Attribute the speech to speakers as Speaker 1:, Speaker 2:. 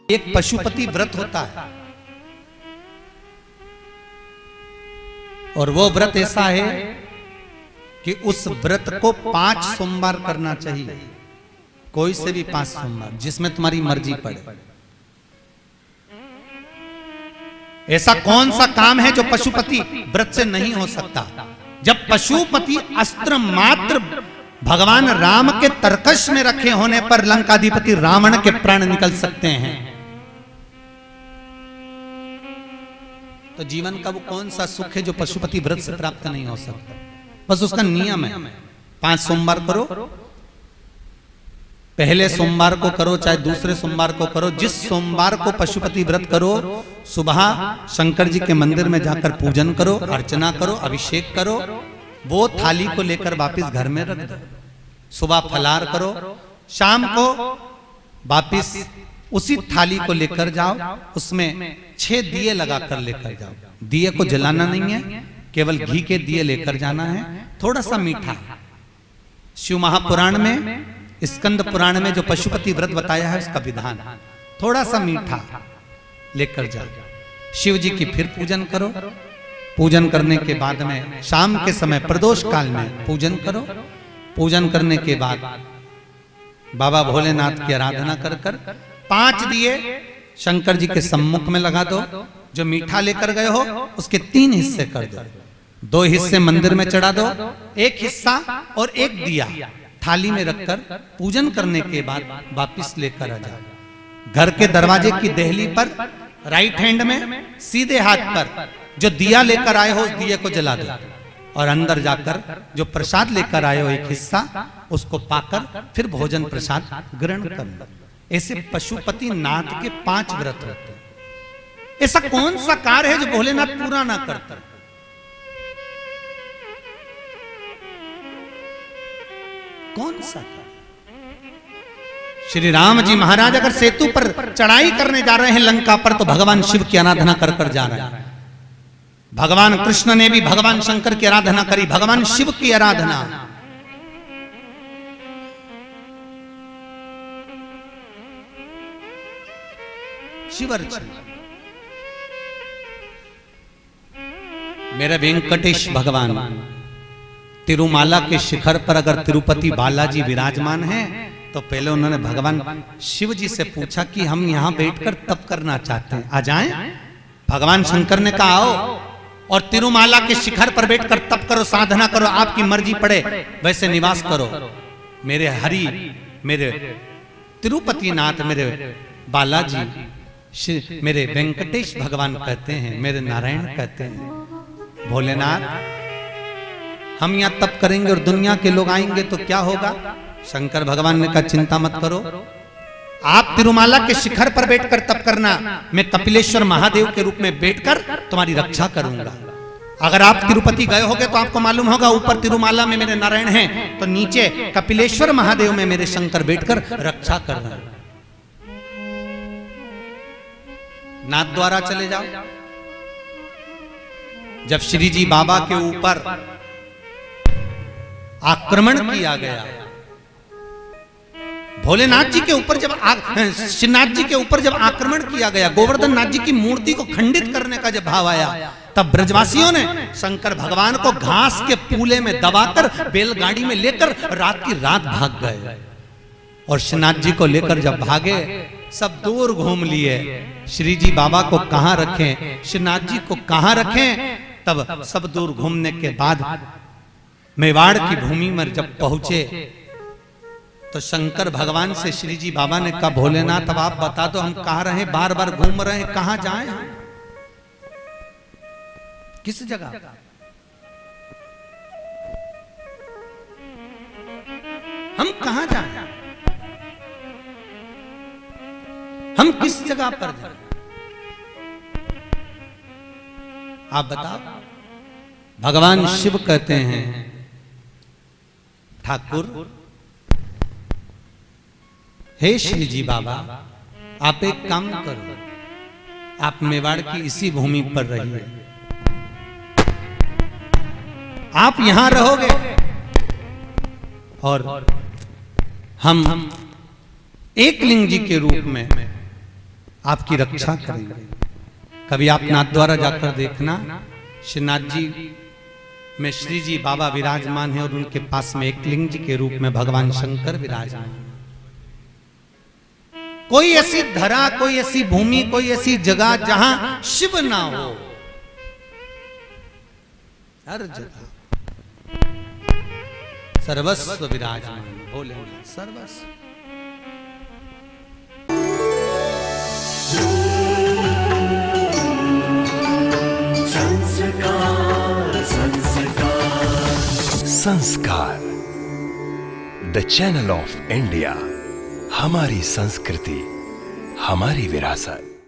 Speaker 1: एक पशुपति व्रत होता है और वो व्रत ऐसा है कि उस व्रत को 5 सोमवार करना चाहिए, कोई से भी 5 सोमवार, जिसमें तुम्हारी मर्जी पड़े। ऐसा कौन सा काम है जो पशुपति व्रत से नहीं हो सकता? जब पशुपति अस्त्र मात्र भगवान राम के तरकश में रखे होने पर लंकाधिपति रावण के प्राण निकल सकते हैं, तो जीवन का वो कौन सा सुख है जो पशुपति व्रत से प्राप्त नहीं हो सकता? बस उसका नियम है, 5 सोमवार करो, पहले सोमवार को करो चाहे दूसरे सोमवार को करो। जिस सोमवार को पशुपति व्रत करो, सुबह शंकर जी के मंदिर में जाकर पूजन करो, अर्चना करो, अभिषेक करो, वो थाली को लेकर वापिस घर में रख दो। सुबह फलाहार करो, शाम को वापिस उसी थाली को लेकर जाओ, उसमें 6 दिए लगाकर लेकर जाओ। दिए को जलाना नहीं है, केवल घी के दिए लेकर जाना है, थोड़ा सा मीठा। शिव महापुराण में, स्कंद पुराण में जो पशुपति व्रत बताया है उसका विधान, थोड़ा सा मीठा लेकर जाओ। शिव जी की फिर पूजन करो, पूजन करने के बाद में शाम के समय प्रदोष काल में पूजन करो। पूजन करने के बाद बाबा भोलेनाथ की आराधना कर कर 5 दिए शंकर जी के सम्मुख में लगा दो। जो मीठा लेकर गए हो उसके 3 हिस्से कर दो, 2 हिस्से मंदिर में चढ़ा दो, 1 हिस्सा और 1 दिया थाली में रखकर पूजन करने के बाद वापिस लेकर आ जाओ। घर के दरवाजे की देहली पर राइट हैंड में सीधे हाथ पर जो दिया लेकर आए हो उस दिए को जला दो और अंदर जाकर जो प्रसाद लेकर आए हो 1 हिस्सा उसको पाकर फिर भोजन प्रसाद ग्रहण कर लो। ऐसे पशुपति नाथ के 5 व्रत होते हैं। ऐसा कौन सा कार्य है जो भोलेनाथ पूरा ना करता? कौन सा? श्री राम जी महाराज अगर सेतु पर चढ़ाई करने जा रहे हैं लंका पर, तो भगवान शिव की आराधना कर कर जा रहे हैं। भगवान कृष्ण ने भी भगवान शंकर की आराधना करी, भगवान शिव की आराधना। शिव अर्चना। मेरे वेंकटेश भगवान तिरुमाला के शिखर पर अगर तिरुपति बालाजी विराजमान हैं, तो पहले उन्होंने भगवान शिव जी से पूछा कि हम यहां बैठकर तप करना चाहते हैं, आ जाएं? भगवान शंकर ने कहा आओ और तिरुमाला के शिखर पर बैठकर तप करो, साधना करो, आपकी मर्जी पड़े वैसे निवास करो। मेरे हरि, मेरे तिरुपति नाथ, मेरे बालाजी, मेरे वेंकटेश भगवान कहते हैं, मेरे नारायण कहते हैं, भोलेनाथ हम यहां तप करेंगे और दुनिया के लोग आएंगे तो क्या होगा? शंकर भगवान ने कहा चिंता मत करो, आप तिरुमाला के शिखर पर बैठकर तप करना, मैं कपिलेश्वर महादेव के रूप में बैठकर तुम्हारी रक्षा करूंगा। अगर आप तिरुपति गए होगे तो आपको मालूम होगा, ऊपर तिरुमाला में मेरे नारायण हैं, तो नीचे कपिलेश्वर महादेव में मेरे शंकर बैठकर रक्षा कर रहे हैं। नाथ द्वारा चले जाओ। जब श्री जी बाबा के ऊपर आक्रमण किया गया, भोलेनाथ जी के ऊपर जब श्रीनाथ जी के ऊपर जब आक्रमण किया गया, गोवर्धन नाथ जी की मूर्ति को खंडित करने का जब भाव आया, तब ब्रजवासियों ने शंकर भगवान को घास के पूले में दबाकर बैलगाड़ी में लेकर रात की रात भाग गए। और श्रीनाथ जी को लेकर जब भागे, सब दूर घूम लिए, श्री जी बाबा को कहां रखें, श्रीनाथ जी को कहां रखें। तब सब दूर घूमने के बाद मेवाड़ की भूमि में जब पहुंचे, तो शंकर भगवान से श्री जी बाबा ने कहा भोलेनाथ अब आप बता दो हम कहां रहे, बार बार घूम रहे हैं, कहां जाएं हम, किस जगह? हम कहां जाएं, हम किस जगह पर जाएं? आप बताओ। भगवान शिव कहते हैं ठाकुर, हे श्री जी बाबा आप एक काम करो, आप मेवाड़ की इसी भूमि पर रहिए, आप यहां रहोगे और हम एक लिंग जी के रूप में आपकी रक्षा करेंगे। कभी आप नाथद्वारा जाकर देखना, श्रीनाथ जी में श्री जी बाबा विराजमान है और उनके पास में एक लिंग जी के रूप में भगवान शंकर विराजमान। कोई ऐसी धरा, कोई ऐसी भूमि, कोई ऐसी जगह जहां शिव ना हो, हर जगह सर्वस्व विराजमान भोलेनाथ, सर्वस्व।
Speaker 2: संस्कार, द चैनल ऑफ इंडिया। हमारी संस्कृति, हमारी विरासत।